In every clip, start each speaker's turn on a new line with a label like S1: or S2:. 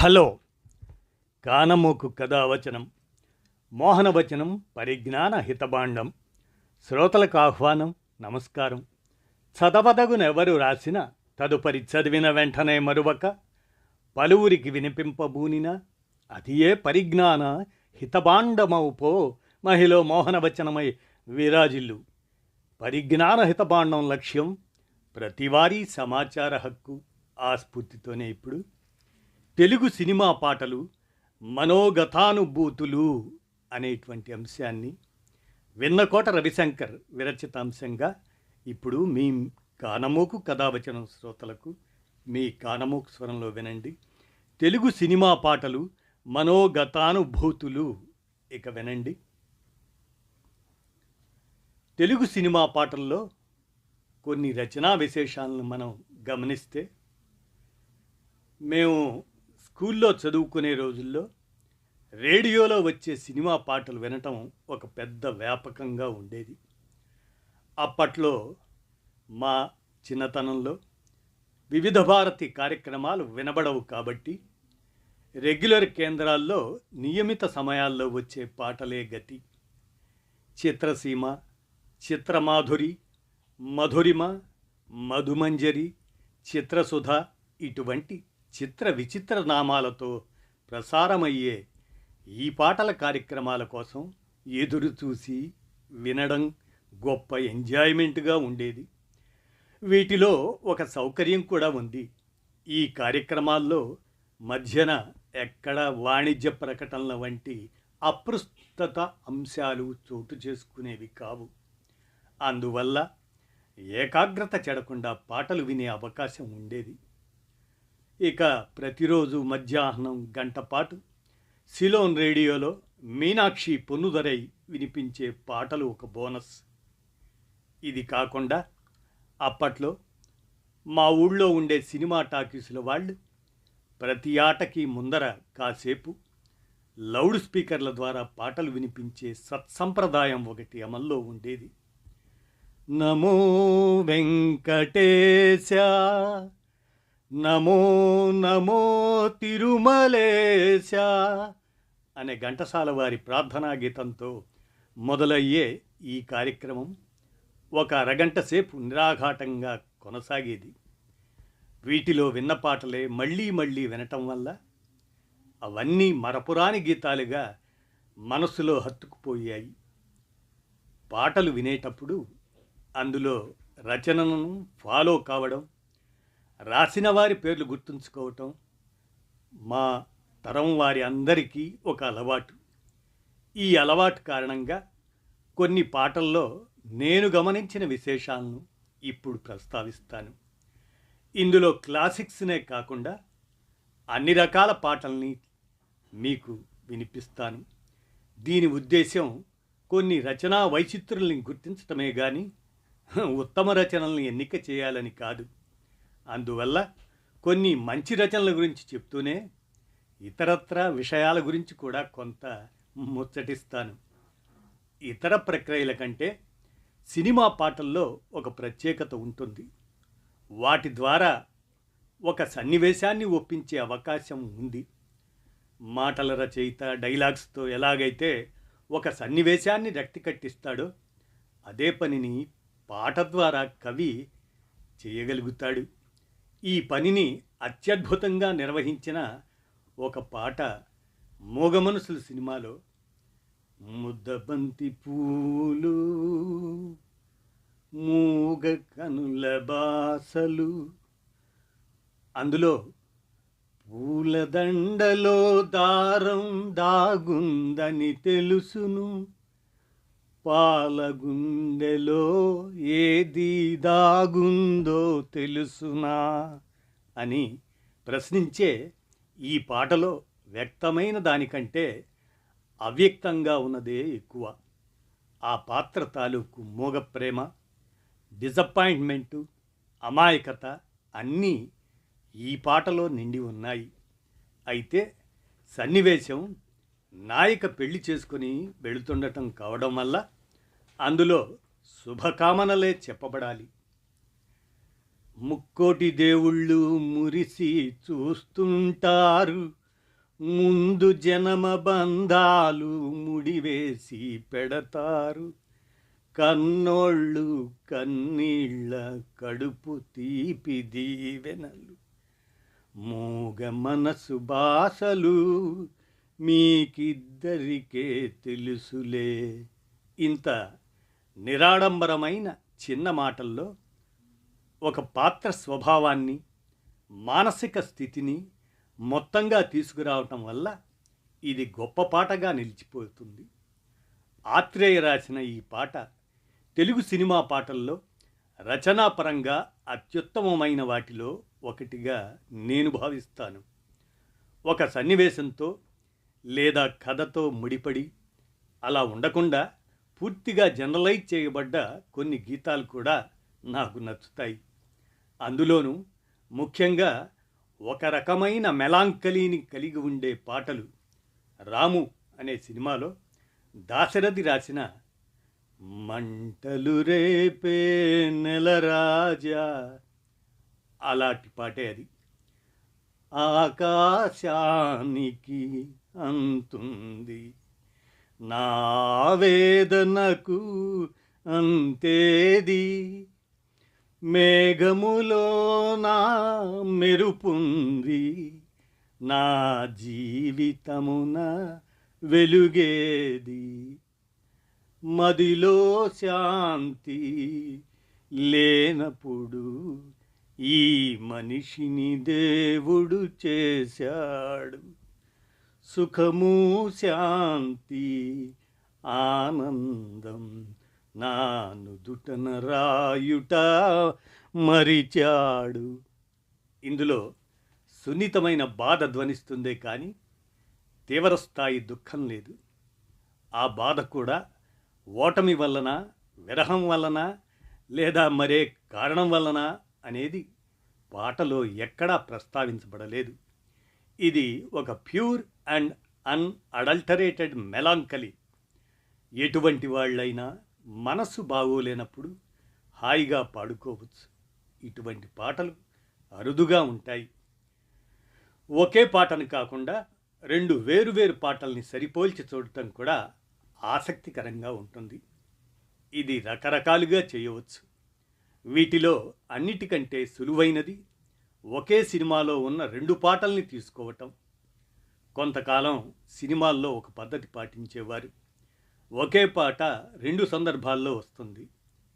S1: Hello కానమోకు కథావచనం మోహనవచనం పరిజ్ఞాన హితబాండం శ్రోతలకు ఆహ్వానం నమస్కారం. చదవదగునెవరు రాసిన తదుపరి చదివిన వెంటనే మరువక పలువురికి వినిపింపబూనిన అది ఏ పరిజ్ఞాన హితబాండమౌపో మహిళ మోహనవచనమై విరాజిల్లు. పరిజ్ఞాన హితబాండం లక్ష్యం ప్రతివారీ సమాచార హక్కు. ఆ స్ఫూర్తితోనే ఇప్పుడు తెలుగు సినిమా పాటలు మనోగతానుభూతులు అనేటువంటి అంశాన్ని వెన్నకోట రవిశంకర్ విరచితాంశంగా ఇప్పుడు మీ కానమోకు కథావచనం శ్రోతలకు మీ కానమోకు స్వరంలో వినండి. తెలుగు సినిమా పాటలు మనోగతానుభూతులు. ఇక వినండి. తెలుగు సినిమా పాటల్లో కొన్ని రచనా విశేషాలను మనం గమనిస్తే, మేము స్కూల్లో చదువుకునే రోజుల్లో రేడియోలో వచ్చే సినిమా పాటలు వినటం ఒక పెద్ద వ్యాపకంగా ఉండేది. అప్పట్లో మా చిన్నతనంలో వివిధ భారతి కార్యక్రమాలు వినబడవు కాబట్టి రెగ్యులర్ కేంద్రాల్లో నియమిత సమయాల్లో వచ్చే పాటలే గతి. చిత్రసీమ, చిత్రమాధురి, మధురిమ, మధుమంజరి, చిత్రసుధ ఇటువంటి చిత్ర విచిత్ర నామాలతో ప్రసారమయ్యే ఈ పాటల కార్యక్రమాల కోసం ఎదురు చూసి వినడం గొప్ప ఎంజాయ్మెంట్గా ఉండేది. వీటిలో ఒక సౌకర్యం కూడా ఉంది. ఈ కార్యక్రమాల్లో మధ్యన ఎక్కడ వాణిజ్య ప్రకటనల వంటి అప్రస్తుత అంశాలు చోటు చేసుకునేవి కావు. అందువల్ల ఏకాగ్రత చెడకుండా పాటలు వినే అవకాశం ఉండేది. ఇక ప్రతిరోజు మధ్యాహ్నం గంట పాటు సిలోన్ రేడియోలో మీనాక్షి పొన్నుదరై వినిపించే పాటలు ఒక బోనస్. ఇది కాకుండా అప్పట్లో మా ఊళ్ళో ఉండే సినిమా టాకీసుల వాళ్ళు ప్రతి ఆటకి ముందర కాసేపు లౌడ్ స్పీకర్ల ద్వారా పాటలు వినిపించే సత్సంప్రదాయం ఒకటి అమల్లో ఉండేది. నమో వెంకటేశ, నమో నమో తిరుమలేశ అనే ఘంటసాల వారి ప్రార్థనా గీతంతో మొదలయ్యే ఈ కార్యక్రమం ఒక అరగంట సేపు నిరాఘాటంగా కొనసాగేది. వీటిలో విన్న పాటలే మళ్ళీ మళ్ళీ వినటం వల్ల అవన్నీ మరపురాని గీతాలుగా మనసులో హత్తుకుపోయాయి. పాటలు వినేటప్పుడు అందులో రచనను ఫాలో కావడం, రాసిన వారి పేర్లు గుర్తుంచుకోవటం మా తరం వారి అందరికీ ఒక అలవాటు. ఈ అలవాటు కారణంగా కొన్ని పాటల్లో నేను గమనించిన విశేషాలను ఇప్పుడు ప్రస్తావిస్తాను. ఇందులో క్లాసిక్స్నే కాకుండా అన్ని రకాల పాటల్ని మీకు వినిపిస్తాను. దీని ఉద్దేశం కొన్ని రచనా వైచిత్రుల్ని గుర్తించటమే కానీ ఉత్తమ రచనల్ని ఎన్నిక చేయాలని కాదు. అందువల్ల కొన్ని మంచి రచనల గురించి చెప్తూనే ఇతరత్ర విషయాల గురించి కూడా కొంత ముచ్చటిస్తాను. ఇతర ప్రక్రియల కంటే సినిమా పాటల్లో ఒక ప్రత్యేకత ఉంటుంది. వాటి ద్వారా ఒక సన్నివేశాన్ని ఒప్పించే అవకాశం ఉంది. మాటల రచయిత డైలాగ్స్తో ఎలాగైతే ఒక సన్నివేశాన్ని రక్తి కట్టిస్తాడో అదే పనిని పాట ద్వారా కవి చేయగలుగుతాడు. ఈ పనిని అత్యద్భుతంగా నిర్వహించిన ఒక పాట మూగమనుసులు సినిమాలో ముద్దబంతి పూలు మూగ కనుల బాసలు. అందులో పూలదండలో దారం దాగుందని తెలుసును, పాలగుండెలో ఏది దాగుందో తెలుసునా అని ప్రశ్నించే ఈ పాటలో వ్యక్తమైన దానికంటే అవ్యక్తంగా ఉన్నదే ఎక్కువ. ఆ పాత్ర తాలూకు మూగ ప్రేమ, డిసప్పాయింట్మెంటు, అమాయకత అన్నీ ఈ పాటలో నిండి ఉన్నాయి. అయితే సన్నివేశం నాయిక పెళ్లి చేసుకుని వెళుతుండటం కావడం వల్ల అందులో శుభకామనలే చెప్పబడాలి. ముక్కోటి దేవుళ్ళు మురిసి చూస్తుంటారు, ముందు జనమ బంధాలు ముడివేసి పెడతారు, కన్నోళ్ళు కన్నీళ్ళ కడుపు తీపి దీవెనలు, మూగ మనసు భాషలు మీకిద్దరికే తెలుసులే. ఇంత నిరాడంబరమైన చిన్న మాటల్లో ఒక పాత్ర స్వభావాన్ని, మానసిక స్థితిని మొత్తంగా తీసుకురావటం వల్ల ఇది గొప్ప పాటగా నిలిచిపోతుంది. ఆత్రేయ రాసిన ఈ పాట తెలుగు సినిమా పాటల్లో రచనాపరంగా అత్యుత్తమమైన వాటిలో ఒకటిగా నేను భావిస్తాను. ఒక సన్నివేశంతో లేదా కథతో ముడిపడి అలా ఉండకుండా పూర్తిగా జనరలైజ్ చేయబడ్డ కొన్ని గీతాలు కూడా నాకు నచ్చుతాయి. అందులోనూ ముఖ్యంగా ఒక రకమైన మెలాంకలీని కలిగి ఉండే పాటలు రాము అనే సినిమాలో దాశరథి రాసిన మంటలు రేపే నెలరాజా అలాంటి పాటే అది. ఆకాశానికి అంతుంది నా వేదనకు అంతేది, మేఘములో నా మెరుపుంది, నా జీవితమున వెలుగేది, మదిలో శాంతి లేనప్పుడు ఈ మనిషిని దేవుడు చేశాడు, సుఖము శాంతి ఆనందం నా నుదుటన రాయుట మరిచాడు. ఇందులో సున్నితమైన బాధ ధ్వనిస్తుందే కానీ తీవ్రస్థాయి దుఃఖం లేదు. ఆ బాధ కూడా ఓటమి వలన, విరహం వలన లేదా మరే కారణం వలన అనేది పాటలో ఎక్కడా ప్రస్తావించబడలేదు. ఇది ఒక ప్యూర్ అండ్ అన్అడల్టరేటెడ్ మెలాంకలీ. ఎటువంటి వాళ్ళైనా మనసు బాగోలేనప్పుడు హాయిగా పాడుకోవచ్చు. ఇటువంటి పాటలు అరుదుగా ఉంటాయి. ఒకే పాటను కాకుండా రెండు వేరువేరు పాటల్ని సరిపోల్చి చూడటం కూడా ఆసక్తికరంగా ఉంటుంది. ఇది రకరకాలుగా చేయవచ్చు. వీటిలో అన్నిటికంటే సులువైనది ఒకే సినిమాలో ఉన్న రెండు పాటల్ని తీసుకోవటం. కొంతకాలం సినిమాల్లో ఒక పద్ధతి పాటించేవారు. ఒకే పాట రెండు సందర్భాల్లో వస్తుంది.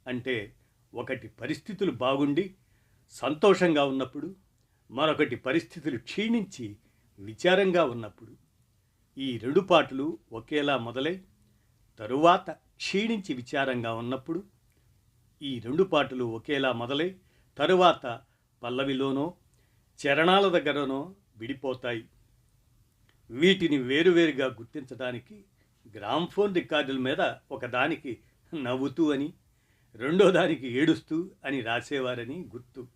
S1: అంటే ఒకటి పరిస్థితులు బాగుండి సంతోషంగా ఉన్నప్పుడు, మరొకటి పరిస్థితులు క్షీణించి విచారంగా ఉన్నప్పుడు. ఈ రెండు పాటలు ఒకేలా మొదలై తరువాత క్షీణించి విచారంగా ఉన్నప్పుడు, ఈ రెండు పాటలు ఒకేలా మొదలై తరువాత పల్లవిలోనో చరణాల దగ్గరనో విడిపోతాయి. వీటిని వేరువేరుగా గుర్తించడానికి గ్రామ్ఫోన్ రికార్డుల మీద ఒకదానికి నవ్వుతూ అని, రెండో దానికి ఏడుస్తూ అని రాసేవారని గుర్తు.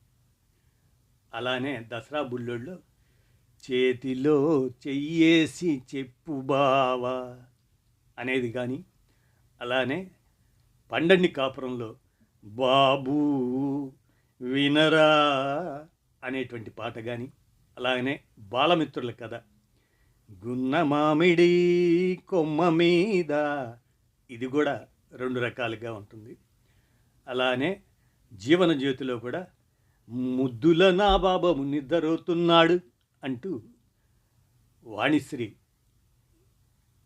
S1: అలానే దసరా బుల్లోళ్ళలో చేతిలో చెయ్యేసి చెప్పు బావా అనేది కానీ, అలానే పండండి కాపురంలో బాబూ వినరా అనేటువంటి పాట కానీ, అలాగనే బాలమిత్రుల కథ గున్న మామిడి కొమ్మ మీద ఇది కూడా రెండు రకాలుగా ఉంటుంది. అలానే జీవన జ్యోతిలో కూడా ముద్దుల నా బాబు నిద్రపోతున్నాడు అంటూ వాణిశ్రీ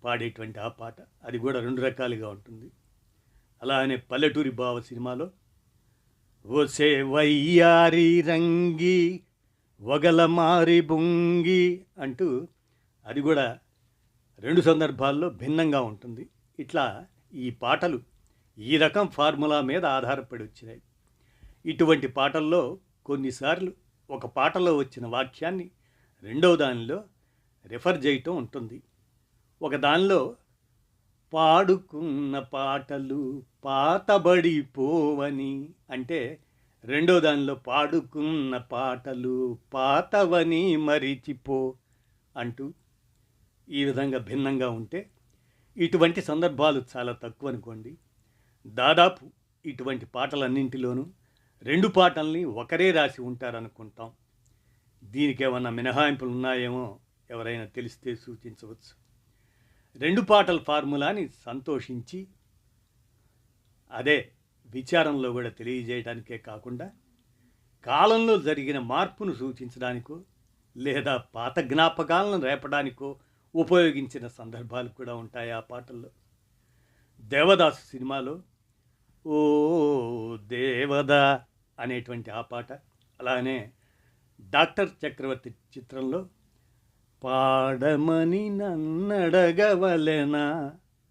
S1: పాడేటువంటి ఆ పాట అది కూడా రెండు రకాలుగా ఉంటుంది. అలానే పల్లెటూరి బావ సినిమాలో ఓసే వయ్యారి రంగి వగల మారి బొంగి అంటూ అది కూడా రెండు సందర్భాల్లో భిన్నంగా ఉంటుంది. ఇట్లా ఈ పాటలు ఈ రకం ఫార్ములా మీద ఆధారపడి వచ్చినాయి. ఇటువంటి పాటల్లో కొన్నిసార్లు ఒక పాటలో వచ్చిన వాక్యాన్ని రెండవ దానిలో రిఫర్ చేయటం ఉంటుంది. ఒక దానిలో పాడుకున్న పాటలు పాతబడిపోవని అంటే, రెండో దానిలో పాడుకున్న పాటలు పాతవని మరిచిపో అంటూ ఈ విధంగా భిన్నంగా ఉంటే, ఇటువంటి సందర్భాలు చాలా తక్కువ అనుకోండి. దాదాపు ఇటువంటి పాటలన్నింటిలోనూ రెండు పాటల్ని ఒకరే రాసి ఉంటారనుకుంటాం. దీనికి ఏమన్నా మినహాయింపులు ఉన్నాయేమో ఎవరైనా తెలిస్తే సూచించవచ్చు. 2 పాటల ఫార్ములాని సంతోషించి అదే విచారంలో కూడా తెలియజేయడానికే కాకుండా కాలంలో జరిగిన మార్పును సూచించడానికో లేదా పాత జ్ఞాపకాలను రేపడానికో ఉపయోగించిన సందర్భాలు కూడా ఉంటాయి ఆ పాటల్లో. దేవదాసు సినిమాలో ఓ దేవదా అనేటువంటి ఆ పాట, అలానే డాక్టర్ చక్రవర్తి చిత్రంలో పాడమని నన్నడగవలెనా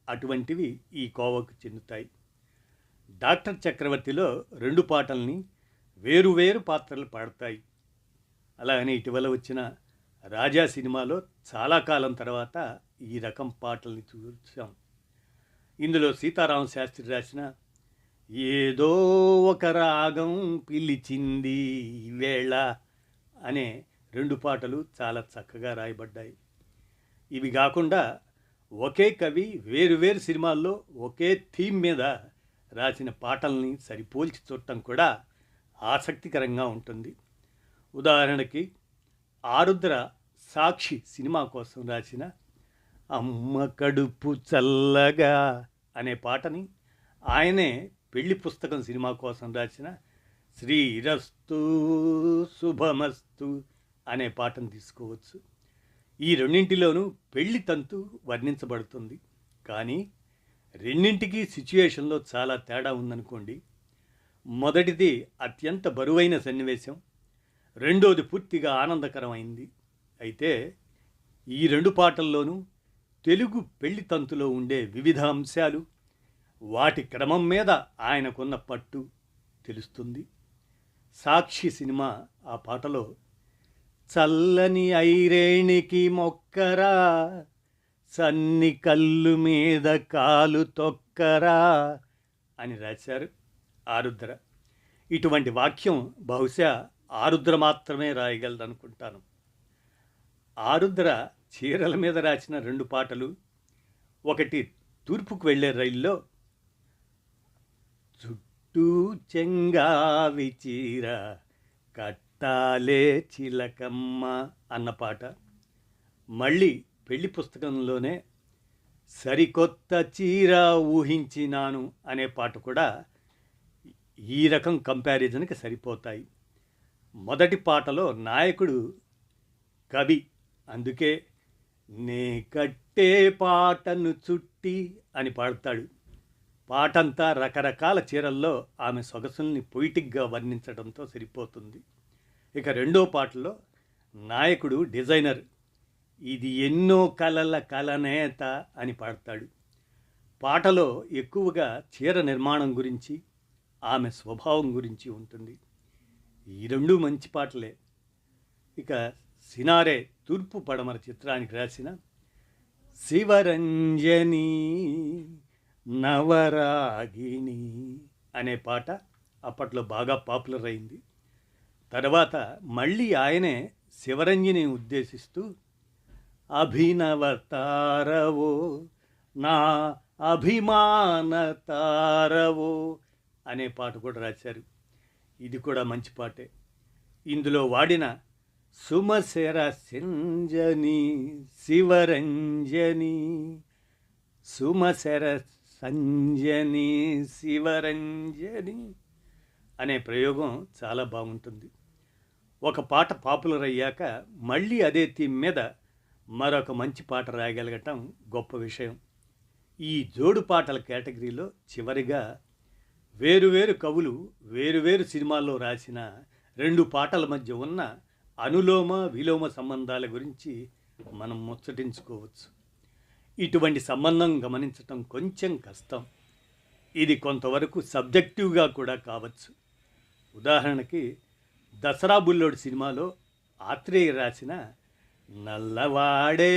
S1: అటువంటివి ఈ కోవకు చెందుతాయి. డాక్టర్ చక్రవర్తిలో 2 పాటల్ని వేరువేరు పాత్రలు పాడతాయి. అలాగని ఇటీవల వచ్చిన రాజా సినిమాలో చాలా కాలం తర్వాత ఈ రకం పాటల్ని చూసాం. ఇందులో సీతారామ శాస్త్రి రాసిన ఏదో ఒక రాగం పిలిచింది వేళ అనే 2 పాటలు చాలా చక్కగా రాయబడ్డాయి. ఇవి కాకుండా ఒకే కవి వేరువేరు సినిమాల్లో ఒకే థీమ్ మీద రాసిన పాటల్ని సరిపోల్చి చూడటం కూడా ఆసక్తికరంగా ఉంటుంది. ఉదాహరణకి ఆరుద్ర సాక్షి సినిమా కోసం రాసిన అమ్మ కడుపు చల్లగా అనే పాటని ఆయనే పెళ్లి పుస్తకం సినిమా కోసం రాసిన శ్రీరస్తు శుభమస్తు అనే పాటను తీసుకోవచ్చు. ఈ రెండింటిలోనూ పెళ్లి తంతు వర్ణించబడుతుంది. కానీ రెండింటికి సిచ్యుయేషన్లో చాలా తేడా ఉందనుకోండి. మొదటిది అత్యంత బరువైన సన్నివేశం, రెండోది పూర్తిగా ఆనందకరమైంది. అయితే ఈ 2 పాటల్లోనూ తెలుగు పెళ్లి తంతులో ఉండే వివిధ అంశాలు, వాటి క్రమం మీద ఆయనకున్న పట్టు తెలుస్తుంది. సాక్షి సినిమా ఆ పాటలో చల్లని ఐరేణికి మొక్కరా సన్ని కళ్ళు మీద కాలు తొక్కరా అని రాశారు ఆరుద్ర. ఇటువంటి వాక్యం బహుశా ఆరుద్ర మాత్రమే రాయగలరనుకుంటాను. ఆరుద్ర చీరల మీద రాసిన 2 పాటలు, ఒకటి తూర్పుకు వెళ్ళే రైల్లో చుట్టూ చెంగావి చీర కట్టాలే చిలకమ్మ అన్న పాట, మళ్ళీ పెళ్లి పుస్తకంలోనే సరికొత్త చీర ఊహించినాను అనే పాట కూడా ఈ రకం కంపారిజన్కి సరిపోతాయి. మొదటి పాటలో నాయకుడు కవి, అందుకే నే కట్టే పాటను చుట్టి అని పాడతాడు. పాటంతా రకరకాల చీరల్లో ఆమె సొగసుల్ని పొయిటిక్గా వర్ణించడంతో సరిపోతుంది. ఇక రెండో పాటలో నాయకుడు డిజైనర్, ఇది ఎన్నో కలల కలనేత అని పాడతాడు. పాటలో ఎక్కువగా చీర నిర్మాణం గురించి, ఆమె స్వభావం గురించి ఉంటుంది. ఈ 2 మంచి పాటలే. ఇక సినారే తూర్పు పడమర చిత్రానికి రాసిన శివరంజని నవరాగిణి అనే పాట అప్పట్లో బాగా పాపులర్ అయింది. తర్వాత మళ్ళీ ఆయనే శివరంజని ఉద్దేశిస్తూ అభినవతారవో నా అభిమాన తారవో అనే పాట కూడా రాశారు. ఇది కూడా మంచి పాటే. ఇందులో వాడిన సుమశర సంజని శివరంజని, సుమశర సంజని శివరంజని అనే ప్రయోగం చాలా బాగుంటుంది. ఒక పాట పాపులర్ అయ్యాక మళ్ళీ అదే థీమ్ మీద మరొక మంచి పాట రాయగలగటం గొప్ప విషయం. ఈ జోడు పాటల కేటగిరీలో చివరిగా వేరువేరు కవులు వేరువేరు సినిమాల్లో రాసిన 2 పాటల మధ్య ఉన్న అనులోమ విలోమ సంబంధాల గురించి మనం ముచ్చటించుకోవచ్చు. ఇటువంటి సంబంధం గమనించటం కొంచెం కష్టం. ఇది కొంతవరకు సబ్జెక్టివ్గా కూడా కావచ్చు. ఉదాహరణకి దసరా బుల్లోడు సినిమాలో ఆత్రేయ రాసిన నల్లవాడే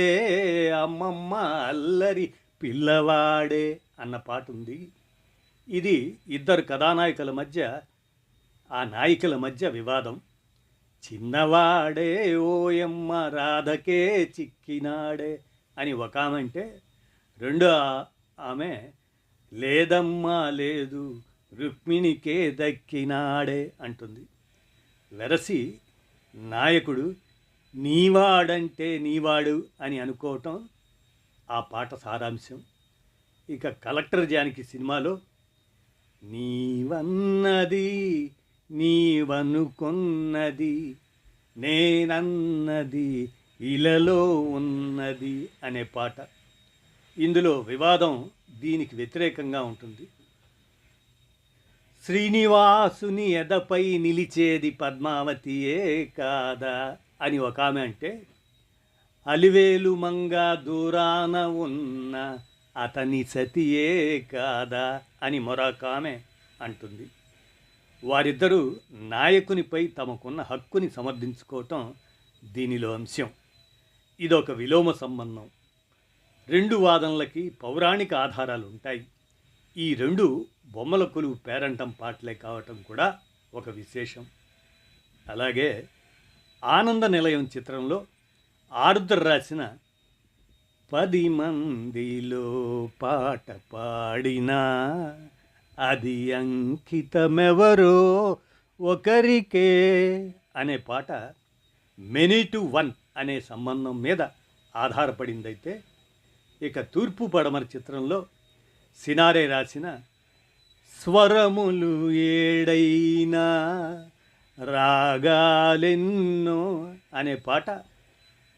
S1: అమ్మమ్మ అల్లరి పిల్లవాడే అన్న పాట ఉంది. ఇది ఇద్దరు కథానాయకుల మధ్య, ఆ నాయికల మధ్య వివాదం. చిన్నవాడే ఓయమ్మ రాధకే చిక్కినాడే అని ఒక ఆమె అంటే, రెండో ఆమె లేదమ్మా లేదు రుక్మిణికే దక్కినాడే అంటుంది. వెరసి నాయకుడు నీవాడంటే నీవాడు అని అనుకోవటం ఆ పాట సారాంశం. ఇక కలెక్టర్ జానకి సినిమాలో నీవన్నది నీవనుకున్నది నేనన్నది ఇలలో ఉన్నది అనే పాట. ఇందులో వివాదం దీనికి వ్యతిరేకంగా ఉంటుంది. శ్రీనివాసుని ఎదపై నిలిచేది పద్మావతియే కాదా అని ఒక ఆమె అంటే, అలివేలు మంగ దూరాన ఉన్న అతని సతియే కాదా అని మరొక ఆమె అంటుంది. వారిద్దరూ నాయకునిపై తమకున్న హక్కుని సమర్థించుకోవటం దీనిలో అంశం. ఇదొక విలోమ సంబంధం. రెండు వాదనలకి పౌరాణిక ఆధారాలు ఉంటాయి. ఈ రెండు బొమ్మల కొలువు పేరంటం పాటలే కావటం కూడా ఒక విశేషం. అలాగే ఆనంద నిలయం చిత్రంలో ఆరుద్ర రాసిన 10 మందిలో పాట పాడినా అది అంకితమెవరో ఒకరికే అనే పాట మెనీ టు వన్ అనే సంబంధం మీద ఆధారపడిందైతే, ఇక తూర్పు పడమర చిత్రంలో సినారే రాసిన స్వరములు ఏడైనా రాగాలెన్నో అనే పాట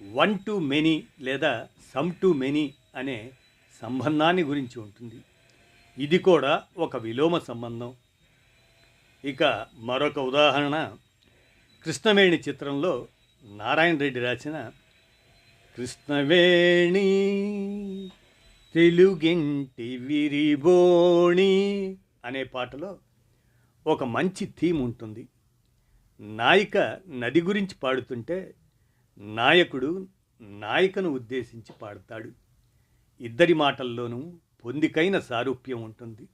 S1: వన్ టు మెనీ లేదా సమ్ టు మెనీ అనే సంబంధాన్ని గురించి ఉంటుంది. ఇది కూడా ఒక విలోమ సంబంధం. ఇక మరొక ఉదాహరణ కృష్ణవేణి చిత్రంలో నారాయణ రెడ్డి రాసిన కృష్ణవేణి తెలుగింటి విరిబోణి అనే పాటలో ఒక మంచి థీమ్ ఉంటుంది. నాయిక నది గురించి పాడుతుంటే నాయకుడు నాయికను ఉద్దేశించి పాడతాడు. ఇద్దరి మాటల్లోనూ పొందికైన సారూప్యం ఉంటుంది.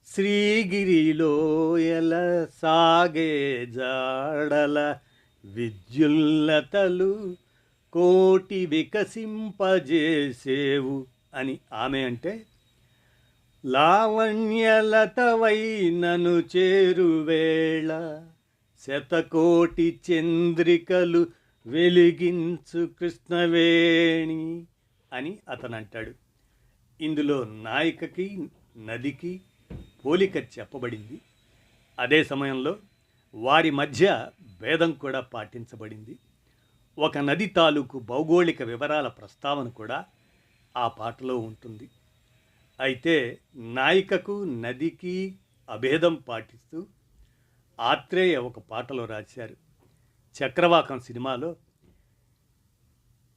S1: శ్రీగిరిలోయల సాగే జాడల విద్యుల్లతలు కోటి వికసింపజేసేవు అని ఆమె అంటే, లావణ్యలతవై నను చేరువేళ శతకోటి చంద్రికలు వెలిగించు కృష్ణవేణి అని అతను అంటాడు. ఇందులో నాయికకి నదికి పోలిక చెప్పబడింది. అదే సమయంలో వారి మధ్య భేదం కూడా పాటించబడింది. ఒక నది తాలూకు భౌగోళిక వివరాల ప్రస్తావన కూడా ఆ పాటలో ఉంటుంది. అయితే నాయికకు నదికి అభేదం పాటిస్తూ ఆత్రేయ ఒక పాటలో రాశారు. చక్రవాకం సినిమాలో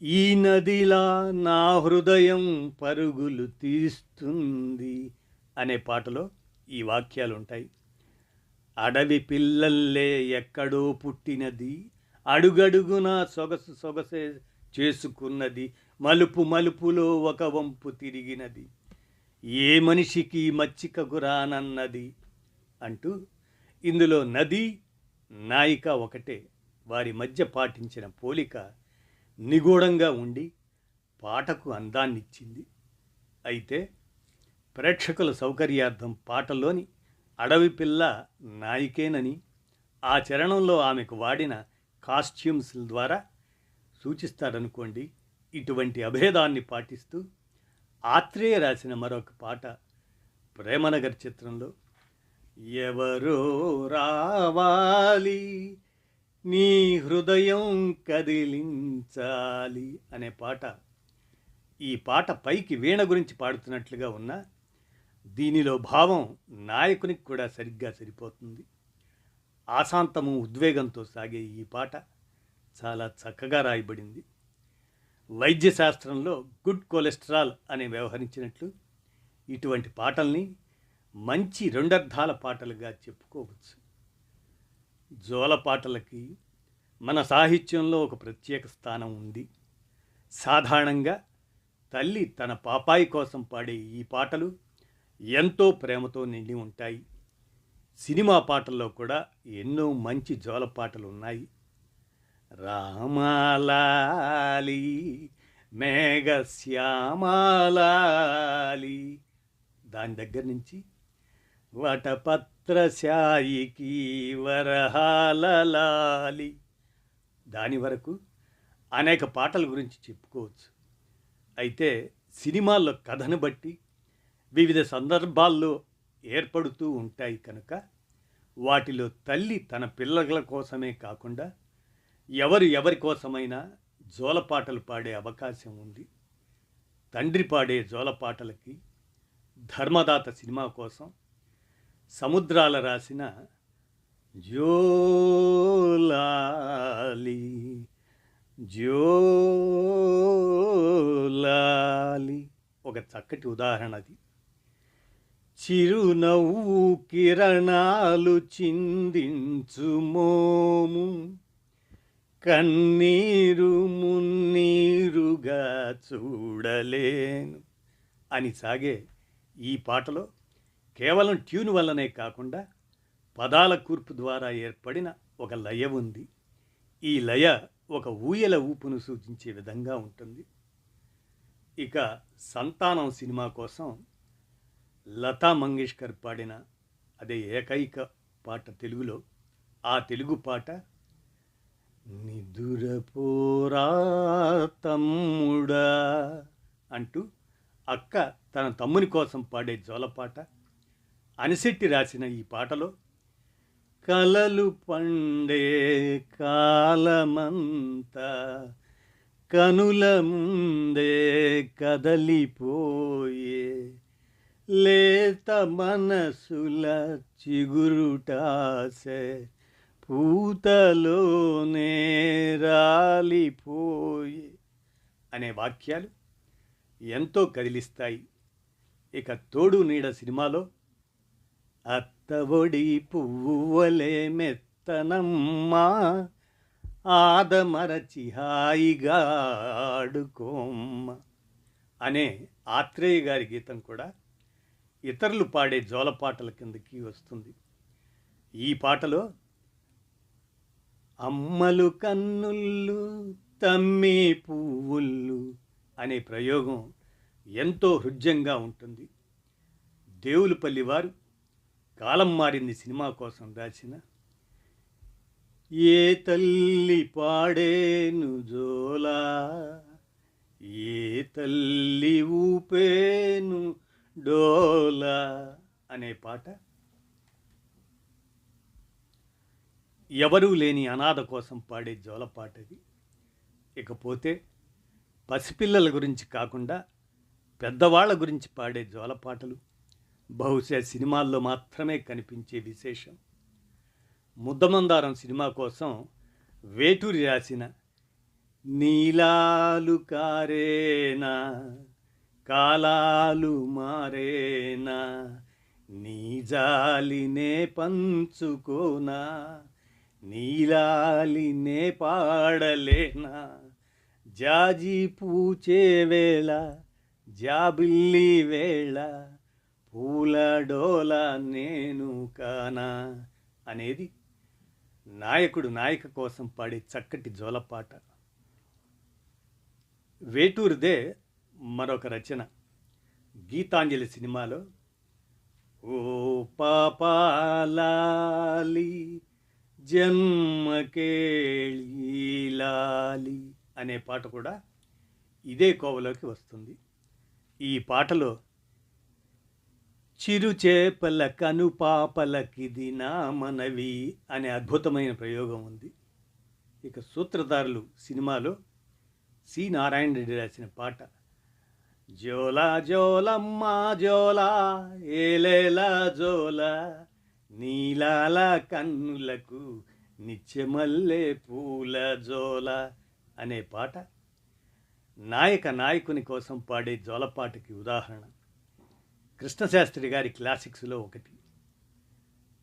S1: ఈ నదిలా నా హృదయం పరుగులు తీస్తుంది అనే పాటలో ఈ వాక్యాలు ఉంటాయి. అడవి పిల్లల్లే ఎక్కడో పుట్టినది, అడుగడుగునా సొగసు సొగసే చేసుకున్నది, మలుపు మలుపులో ఒక వంపు తిరిగినది, ఏ మనిషికి మచ్చికకు రానన్నది అంటూ ఇందులో నది నాయిక ఒకటే. వారి మధ్య పాటించిన పోలిక నిగూఢంగా ఉండి పాటకు అందాన్నిచ్చింది. అయితే ప్రేక్షకుల సౌకర్యార్థం పాటలోని అడవి పిల్ల నాయికేనని ఆ చరణంలో ఆమెకు వాడిన కాస్ట్యూమ్స్ ద్వారా సూచిస్తారనుకోండి. ఇటువంటి అభేదాన్ని పాటిస్తూ ఆత్రేయ రాసిన మరొక పాట ప్రేమనగర్ చిత్రంలో ఎవరో రావాలి నీ హృదయం కదిలించాలి అనే పాట. ఈ పాట పైకి వీణ గురించి పాడుతున్నట్లుగా ఉన్నా దీనిలో భావం నాయకునికి కూడా సరిగ్గా సరిపోతుంది. ఆశాంతము ఉద్వేగంతో సాగే ఈ పాట చాలా చక్కగా రాయబడింది. వైద్యశాస్త్రంలో గుడ్ కొలెస్ట్రాల్ అని వ్యవహరించినట్లు ఇటువంటి పాటల్ని మంచి రెండర్థాల పాటలుగా చెప్పుకోవచ్చు. జోల పాటలకి మన సాహిత్యంలో ఒక ప్రత్యేక స్థానం ఉంది. సాధారణంగా తల్లి తన పాపాయి కోసం పాడే ఈ పాటలు ఎంతో ప్రేమతో నిండి ఉంటాయి. సినిమా పాటల్లో కూడా ఎన్నో మంచి జోల పాటలు ఉన్నాయి. రామాలాలి మేఘశ్యామాలాలి దాని దగ్గర నుంచి వటపత్రశాయికి వరహాలలాలి దాని వరకు అనేక పాటల గురించి చెప్పుకోవచ్చు. అయితే సినిమాల్లో కథను బట్టి వివిధ సందర్భాల్లో ఏర్పడుతూ ఉంటాయి కనుక వాటిలో తల్లి తన పిల్లల కోసమే కాకుండా ఎవరి కోసమైనా జోలపాటలు పాడే అవకాశం ఉంది. తండ్రి పాడే జోలపాటలకి ధర్మదాత సినిమా కోసం సముద్రాల రాసిన జోలాలి జోలాలి ఒక చక్కటి ఉదాహరణ అది. చిరునవ్వు కిరణాలు చిందించు మోము కన్నీరు మున్నీరుగా చూడలేను అని సాగే ఈ పాటలో కేవలం ట్యూన్ వల్లనే కాకుండా పదాల కూర్పు ద్వారా ఏర్పడిన ఒక లయ ఉంది. ఈ లయ ఒక ఊయల ఊపును సూచించే విధంగా ఉంటుంది. ఇక సంతానం సినిమా కోసం లతా మంగేష్కర్ పాడిన అదే ఏకైక పాట తెలుగులో, ఆ తెలుగు పాట నిదురపోరా తమ్ముడా అంటూ అక్క తన తమ్ముని కోసం పాడే జోలపాట. అనిశెట్టి రాసిన ఈ పాటలో కలలు పండే కాలమంతా కనుల ముందే కదలిపోయే లేత మనసుల చిగురుటాసే పూతలోనే రాలిపోయే అనే వాక్యాలు ఎంతో కదిలిస్తాయి. ఇక తోడు నీడ సినిమాలో అత్తబొడి పువ్వువలే మెత్తనమ్మా ఆదమరచి హాయిగా ఆడుకోమ్మ అనే ఆత్రేయ గారి గీతం కూడా ఇతరులు పాడే జోలపాటల కిందకి వస్తుంది. ఈ పాటలో అమ్మలు కన్నుళ్ళు తమ్మి పువ్వుళ్ళు అనే ప్రయోగం ఎంతో హృద్యంగా ఉంటుంది. దేవులపల్లి వారు కాలం మారింది సినిమా కోసం రాసిన ఏ తల్లి పాడేను జోలా ఏ తల్లి ఊపేను డోలా అనే పాట ఎవరూ లేని అనాథ కోసం పాడే జోలపాటది. ఇకపోతే పసిపిల్లల గురించి కాకుండా పెద్దవాళ్ల గురించి పాడే జోలపాటలు బహుశా సినిమాల్లో మాత్రమే కనిపించే విశేషం. ముద్దమందారం సినిమా కోసం వేటూరి రాసిన నీలాలు కారేనా కాలాలు మారేనా నీ జాలినే పంచుకోనా నీలాలినే పాడలేనా జాజి పూచే వేళ జాబిల్లి వేళ పూల డోల నేను కానా అనేది నాయకుడు నాయిక కోసం పాడే చక్కటి జోలపాట. వేటూరిదే మరొక రచన గీతాంజలి సినిమాలో ఓ పాపాలాలి జన్మకేళీలాలి అనే పాట కూడా ఇదే కోవలోకి వస్తుంది. ఈ పాటలో చిరు చేపల కనుపాపలకిది నా మనవి అనే అద్భుతమైన ప్రయోగం ఉంది. ఇక సూత్రధారులు సినిమాలో సి నారాయణ రెడ్డి రాసిన పాట జోలా జోలమ్మ జోలా ఏలేలా జోలా నీలాల కన్నులకు నిత్యమల్లె పూల జోల అనే పాట నాయకుని కోసం పాడే జోలపాటకి ఉదాహరణ. కృష్ణశాస్త్రి గారి క్లాసిక్స్లో ఒకటి.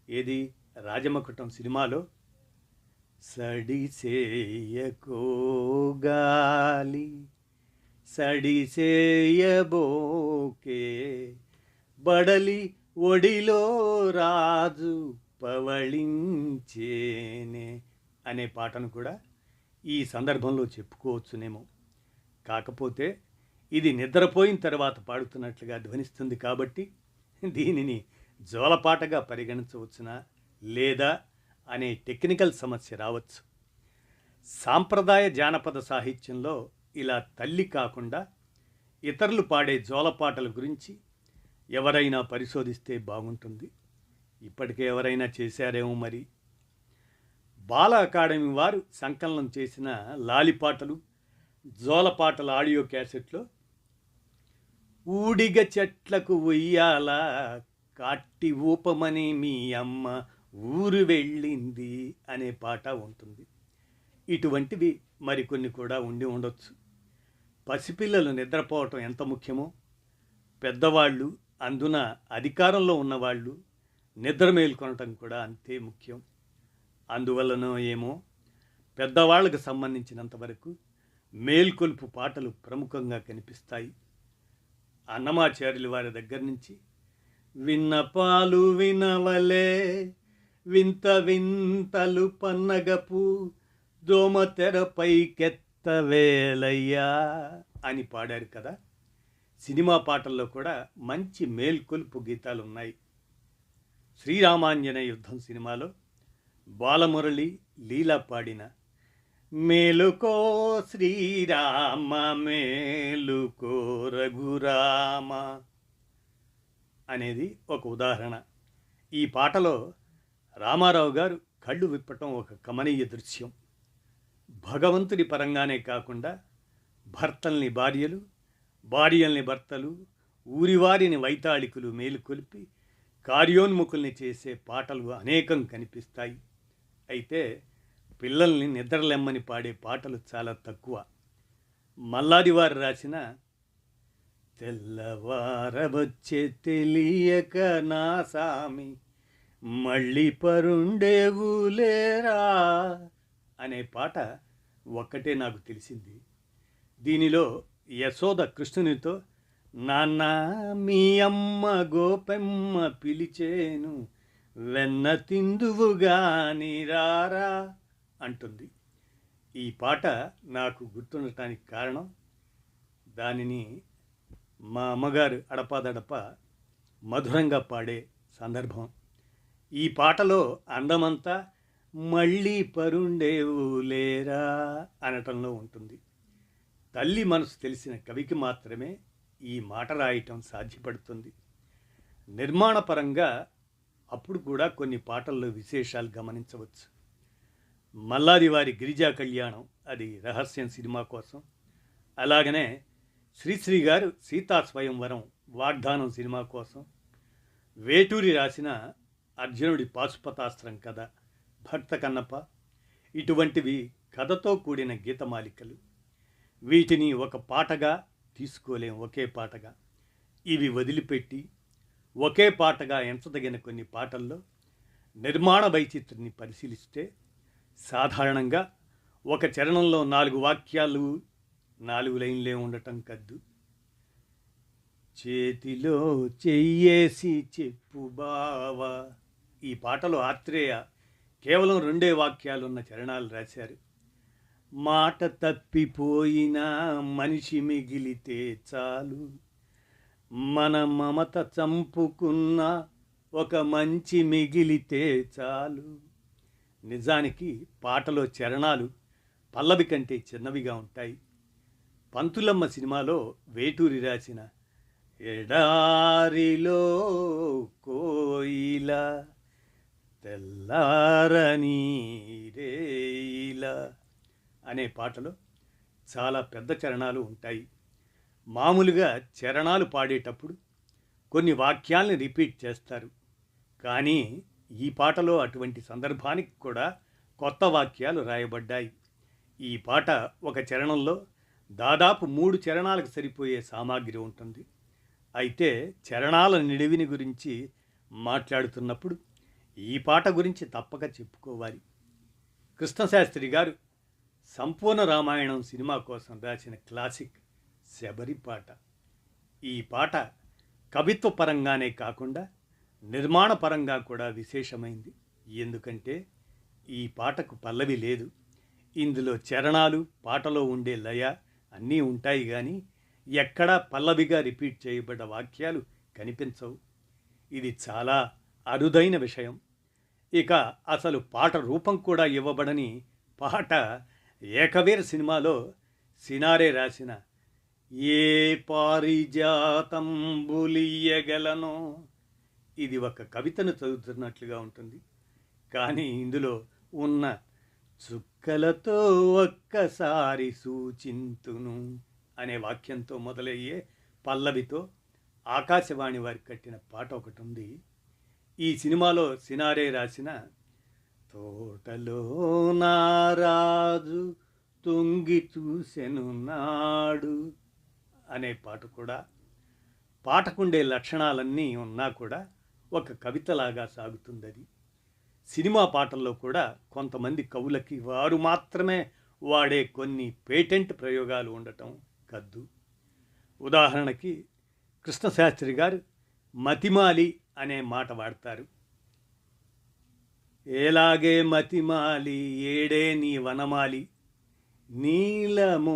S1: ఏది రాజమకుటం సినిమాలో సడిసేయకోగాలి సడిసేయబోకే బడలి ఒడిలో రాజు పవళించేనే అనే పాటను కూడా ఈ సందర్భంలో చెప్పుకోవచ్చునేమో. కాకపోతే ఇది నిద్రపోయిన తర్వాత పాడుతున్నట్లుగా ధ్వనిస్తుంది కాబట్టి దీనిని జోలపాటగా పరిగణించవచ్చునా లేదా అనే టెక్నికల్ సమస్య రావచ్చు. సాంప్రదాయ జానపద సాహిత్యంలో ఇలా తల్లి కాకుండా ఇతరులు పాడే జోలపాటల గురించి ఎవరైనా పరిశోధిస్తే బాగుంటుంది. ఇప్పటికే ఎవరైనా చేశారేమో మరి. బాల అకాడమీ వారు సంకలనం చేసిన లాలిపాటలు, జోలపాటల ఆడియో క్యాసెట్లో ఊడిగ చెట్లకు ఉయ్యాల కాట్టి ఊపమని మీ అమ్మ ఊరు వెళ్ళింది అనే పాట ఉంటుంది. ఇటువంటివి మరికొన్ని కూడా ఉండి ఉండొచ్చు. పసిపిల్లలు నిద్రపోవటం ఎంత ముఖ్యమో పెద్దవాళ్ళు, అందున అధికారంలో ఉన్నవాళ్ళు నిద్ర మేల్కొనటం కూడా అంతే ముఖ్యం. అందువల్లనో ఏమో పెద్దవాళ్ళకు సంబంధించినంతవరకు మేల్కొల్పు పాటలు ప్రముఖంగా కనిపిస్తాయి. అన్నమాచార్యుల వారి దగ్గర నుంచి విన్నపాలు వినవలే వింత వింతలు పన్నగపు దోమ తెరపైకెత్తవేలయ్యా అని పాడారు కదా. సినిమా పాటల్లో కూడా మంచి మేల్కొల్పు గీతాలు ఉన్నాయి. శ్రీరామాంజనేయ యుద్ధం సినిమాలో బాలమురళి, లీలా పాడిన మేలుకో శ్రీరామ మేలుకో రఘురామ అనేది ఒక ఉదాహరణ. ఈ పాటలో రామారావు గారు కళ్ళు విప్పటం ఒక కమనీయ దృశ్యం. భగవంతుడి పరంగానే కాకుండా భర్తల్ని భార్యలు, భార్యల్ని భర్తలు, ఊరివారిని వైతాళికులు మేలుకొల్పి కార్యోన్ముఖుల్ని చేసే పాటలు అనేకం కనిపిస్తాయి. అయితే పిల్లల్ని నిద్రలెమ్మని పాడే పాటలు చాలా తక్కువ. మల్లాదివారు రాసిన తెల్లవారవచ్చే తెలియక నా సామి మళ్ళీ పరుండేవులేరా అనే పాట ఒక్కటే నాకు తెలిసింది. దీనిలో యశోద కృష్ణునితో నాన్న మీ అమ్మ గోపెమ్మ పిలిచేను వెన్న తిందువుగాని రారా అంటుంది. ఈ పాట నాకు గుర్తుండటానికి కారణం దానిని మా అమ్మగారు అడపాదడప మధురంగా పాడే సందర్భం. ఈ పాటలో అందమంతా మళ్ళీ పరుండేవులేరా అనటంలో ఉంటుంది. తల్లి మనసు తెలిసిన కవికి మాత్రమే ఈ మాట రాయటం సాధ్యపడుతుంది. నిర్మాణపరంగా అప్పుడు కూడా కొన్ని పాటల్లో విశేషాలు గమనించవచ్చు. మల్లాది వారి గిరిజా కళ్యాణం, అది రహస్యం సినిమా కోసం. అలాగనే శ్రీశ్రీ గారు సీతా స్వయంవరం వాగ్దానం సినిమా కోసం. వేటూరి రాసిన అర్జునుడి పాశుపతాస్త్రం కథ, భక్త కన్నప్ప, ఇటువంటివి కథతో కూడిన గీతమాలికలు. వీటిని ఒక పాటగా తీసుకోలేం, ఒకే పాటగా. ఇవి వదిలిపెట్టి ఒకే పాటగా ఎంచదగిన కొన్ని పాటల్లో నిర్మాణ వైచిత్రాన్ని పరిశీలిస్తే సాధారణంగా ఒక చరణంలో 4 వాక్యాలు 4 లైన్లే ఉండటం కద్దు. చేతిలో చెయ్యేసి చెప్పు బావా, ఈ పాటలో ఆత్రేయ కేవలం 2 వాక్యాలున్న చరణాలు రాశారు. మాట తప్పిపోయినా మనిషి మిగిలితే చాలు, మన మమత చంపుకున్న ఒక మంచి మిగిలితే చాలు. నిజానికి పాటలో చరణాలు పల్లవి కంటే చిన్నవిగా ఉంటాయి. పంతులమ్మ సినిమాలో వేటూరి రాసిన ఎడారిలో కోయిల తెల్లారని రేయిల అనే పాటలో చాలా పెద్ద చరణాలు ఉంటాయి. మామూలుగా చరణాలు పాడేటప్పుడు కొన్ని వాక్యాల్ని రిపీట్ చేస్తారు. కానీ ఈ పాటలో అటువంటి సందర్భానికి కూడా కొత్త వాక్యాలు రాయబడ్డాయి. ఈ పాట ఒక చరణంలో దాదాపు 3 చరణాలకు సరిపోయే సామాగ్రి ఉంటుంది. అయితే చరణాల నిడివిని గురించి మాట్లాడుతున్నప్పుడు ఈ పాట గురించి తప్పక చెప్పుకోవాలి. కృష్ణశాస్త్రి గారు సంపూర్ణ రామాయణం సినిమా కోసం రాసిన క్లాసిక్ శబరి పాట. ఈ పాట కవిత్వ పరంగానే కాకుండా నిర్మాణ పరంగా కూడా విశేషమైంది. ఎందుకంటే ఈ పాటకు పల్లవి లేదు. ఇందులో చరణాలు, పాటలో ఉండే లయ అన్నీ ఉంటాయి, కానీ ఎక్కడా పల్లవిగా రిపీట్ చేయబడ్డ వాక్యాలు కనిపించవు. ఇది చాలా అరుదైన విషయం. ఇక అసలు పాట రూపం కూడా ఇవ్వబడని పాట ఏకవీర సినిమాలో సినారే రాసిన ఏ పారిజాతంబులియగలనో, ఇది ఒక కవితను చదువుతున్నట్లుగా ఉంటుంది. కానీ ఇందులో ఉన్న చుక్కలతో ఒక్కసారి సూచింతును అనే వాక్యంతో మొదలయ్యే పల్లవితో ఆకాశవాణి వారికి కట్టిన పాట ఒకటి ఉంది. ఈ సినిమాలో సినారే రాసిన తోటలో నారాజు తొంగి చూసెను నాడు అనే పాట కూడా, పాటకుండే లక్షణాలన్నీ ఉన్నా కూడా ఒక కవితలాగా సాగుతుంది. అది సినిమా పాటల్లో కూడా కొంతమంది కవులకి వారు మాత్రమే వాడే కొన్ని పేటెంట్ ప్రయోగాలు ఉండటం కద్దు. ఉదాహరణకి కృష్ణశాస్త్రి గారు మతిమాలి అనే మాట వాడతారు. ఏలాగే మతిమాలి ఏడే నీ వనమాలి నీలమోహనారా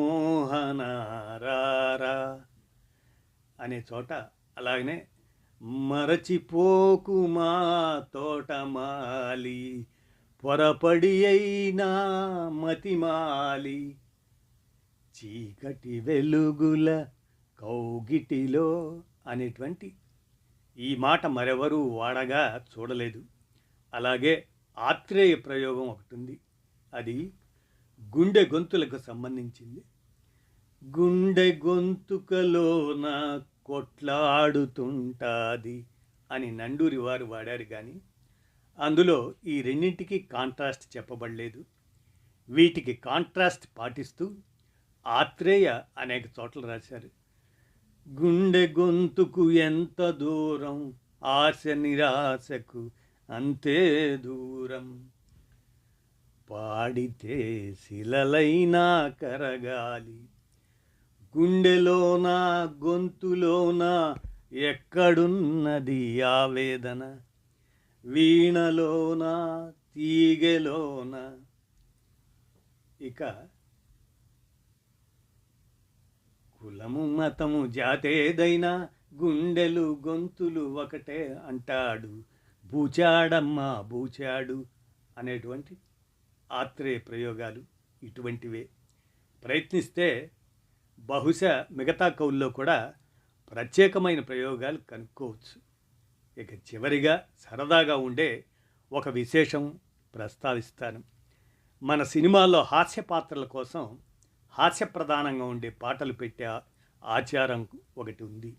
S1: అనే చోట, అలాగనే మరచిపోకు మా తోటమాలి పొరపడి అయినా మతిమాలి చీకటి వెలుగుల కౌగిటిలో అనేటువంటి ఈ మాట మరెవరూ వాడగా చూడలేదు. అలాగే ఆత్రేయ ప్రయోగం ఒకటి ఉంది. అది గుండె గొంతులకు సంబంధించింది. గుండె గొంతుకలోన కొట్లాడుతుంటాది అని నండూరి వారు వాడారు. కానీ అందులో ఈ రెండింటికి కాంట్రాస్ట్ చెప్పబడలేదు. వీటికి కాంట్రాస్ట్ పాటిస్తూ ఆత్రేయ అనేక చోట్ల రాశారు. గుండె గొంతుకు ఎంత దూరం, ఆశ నిరాశకు అంతే దూరం, పాడితే శిలలైనా కరగాలి, గుండెలోన గొంతులోన ఎక్కడున్నది ఆవేదన, వీణలోన తీగెలోన. ఇక కులము మతము జాతేదైనా గుండెలు గొంతులు ఒకటే అంటాడు బూచాడమ్మా బూచాడు అనేటువంటి ఆత్రేయ ప్రయోగాలు ఇటువంటివే. ప్రయత్నిస్తే బహుశా మిగతా కవుల్లో కూడా ప్రత్యేకమైన ప్రయోగాలు కనుక్కోవచ్చు. ఇక చివరిగా సరదాగా ఉండే ఒక విశేషం ప్రస్తావిస్తాను. మన సినిమాల్లో హాస్య పాత్రల కోసం హాస్యప్రధానంగా ఉండే పాటలు పెట్టే ఆచారం ఒకటి ఉంది.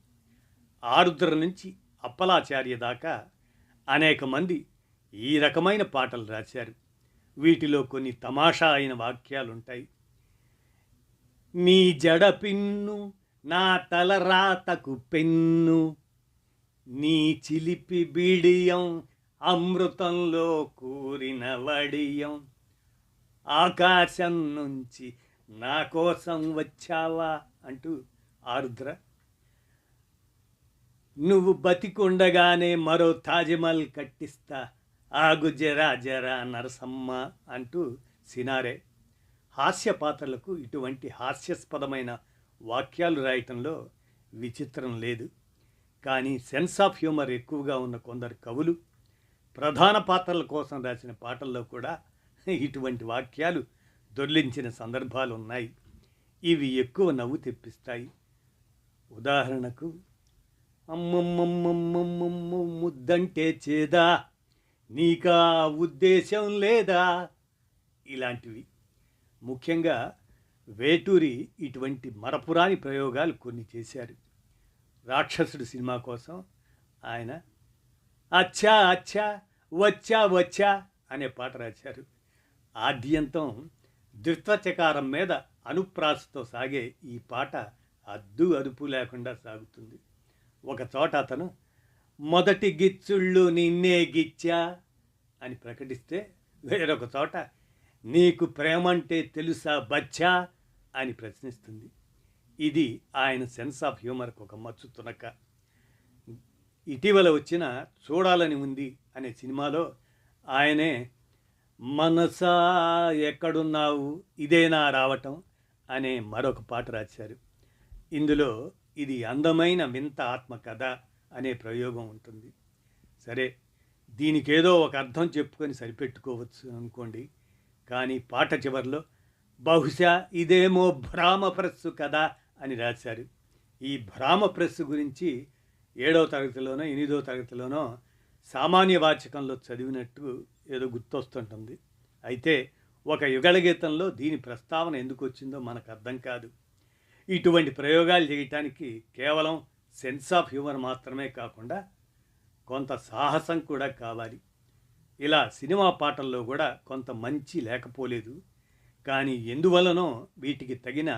S1: ఆరుద్ర నుంచి అప్పలాచార్య దాకా అనేక మంది ఈ రకమైన పాటలు రాశారు. వీటిలో కొన్ని తమాషా అయిన వాక్యాలుంటాయి. నీ జడ పిన్ను నా తలరాతకు పెన్ను, నీ చిలిపి బిడియం అమృతంలో కూరిన వడియం, ఆకాశం నుంచి నా కోసం వచ్చావా అంటూ ఆరుద్ర, నువ్వు బతికుండగానే మరో తాజ్మహల్ కట్టిస్తా ఆగు జరా జరా నరసమ్మ అంటూ సినారే. హాస్య పాత్రలకు ఇటువంటి హాస్యాస్పదమైన వాక్యాలు రాయటంలో విచిత్రం లేదు. కానీ సెన్స్ ఆఫ్ హ్యూమర్ ఎక్కువగా ఉన్న కొందరు కవులు ప్రధాన పాత్రల కోసం రాసిన పాటల్లో కూడా ఇటువంటి వాక్యాలు దొర్లించిన సందర్భాలు ఉన్నాయి. ఇవి ఎక్కువ నవ్వు తెప్పిస్తాయి. ఉదాహరణకు అమ్మమ్మమ్మమ్మమ్మమ్మ ముద్దంటే చేదా, నీకా ఉద్దేశం లేదా, ఇలాంటివి. ముఖ్యంగా వేటూరి ఇటువంటి మరపురాని ప్రయోగాలు కొన్ని చేశారు. రాక్షసుడు సినిమా కోసం ఆయన అచ్చా అచ్చా వచ్చా వచ్చా అనే పాట రాశారు. ఆద్యంతం ద్విత్వచకారం మీద అనుప్రాసతో సాగే ఈ పాట అద్దు అదుపు లేకుండా సాగుతుంది. ఒక చోట అతను మొదటి గిచ్చుళ్ళు నిన్నే గిచ్చా అని ప్రకటిస్తే, వేరొక చోట నీకు ప్రేమంటే తెలుసా బచ్చా అని ప్రశ్నిస్తుంది. ఇది ఆయన సెన్స్ ఆఫ్ హ్యూమర్కి ఒక మచ్చు తునక. ఇటీవల వచ్చిన చూడాలని ఉంది అనే సినిమాలో ఆయనే మనసా ఎక్కడున్నావు ఇదేనా రావటం అనే మరొక పాట రాశారు. ఇందులో ఇది అందమైన వింత ఆత్మకథ అనే ప్రయోగం ఉంటుంది. సరే, దీనికేదో ఒక అర్థం చెప్పుకొని సరిపెట్టుకోవచ్చు అనుకోండి. కానీ పాట చివరిలో బహుశా ఇదేమో భ్రామ ప్రస్సు కదా అని రాశారు. ఈ భ్రామ ప్రస్సు గురించి 7వ తరగతిలోనో 8వ తరగతిలోనో సామాన్య వాచకంలో చదివినట్టు ఏదో గుర్తొస్తుంటుంది. అయితే ఒక యుగళ గీతంలో దీని ప్రస్తావన ఎందుకు వచ్చిందో మనకు అర్థం కాదు. ఇటువంటి ప్రయోగాలు చేయటానికి కేవలం సెన్స్ ఆఫ్ హ్యూమర్ మాత్రమే కాకుండా కొంత సాహసం కూడా కావాలి. ఇలా సినిమా పాటల్లో కూడా కొంత మంచి లేకపోలేదు. కానీ ఎందువలనో వీటికి తగిన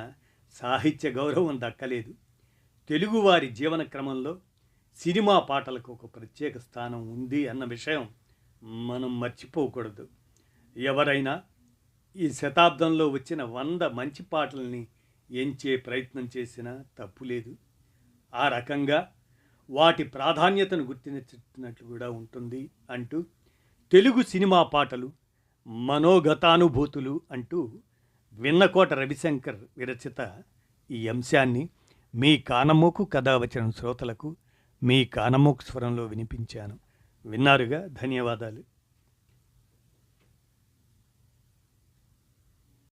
S1: సాహిత్య గౌరవం దక్కలేదు. తెలుగువారి జీవన క్రమంలో సినిమా పాటలకు ఒక ప్రత్యేక స్థానం ఉంది అన్న విషయం మనం మర్చిపోకూడదు. ఎవరైనా ఈ శతాబ్దంలో వచ్చిన 100 మంచి పాటల్ని ఎంచే ప్రయత్నం చేసినా తప్పులేదు. ఆ రకంగా వాటి ప్రాధాన్యతను గుర్తించినట్లు కూడా ఉంటుంది అంటూ తెలుగు సినిమా పాటలు మనోగతానుభూతులు అంటూ విన్నకోట రవిశంకర్ విరచిత ఈ అంశాన్ని మీ కానమోకు కథావచన శ్రోతలకు మీ కానమోకు స్వరంలో వినిపించాను. విన్నారుగా, ధన్యవాదాలు.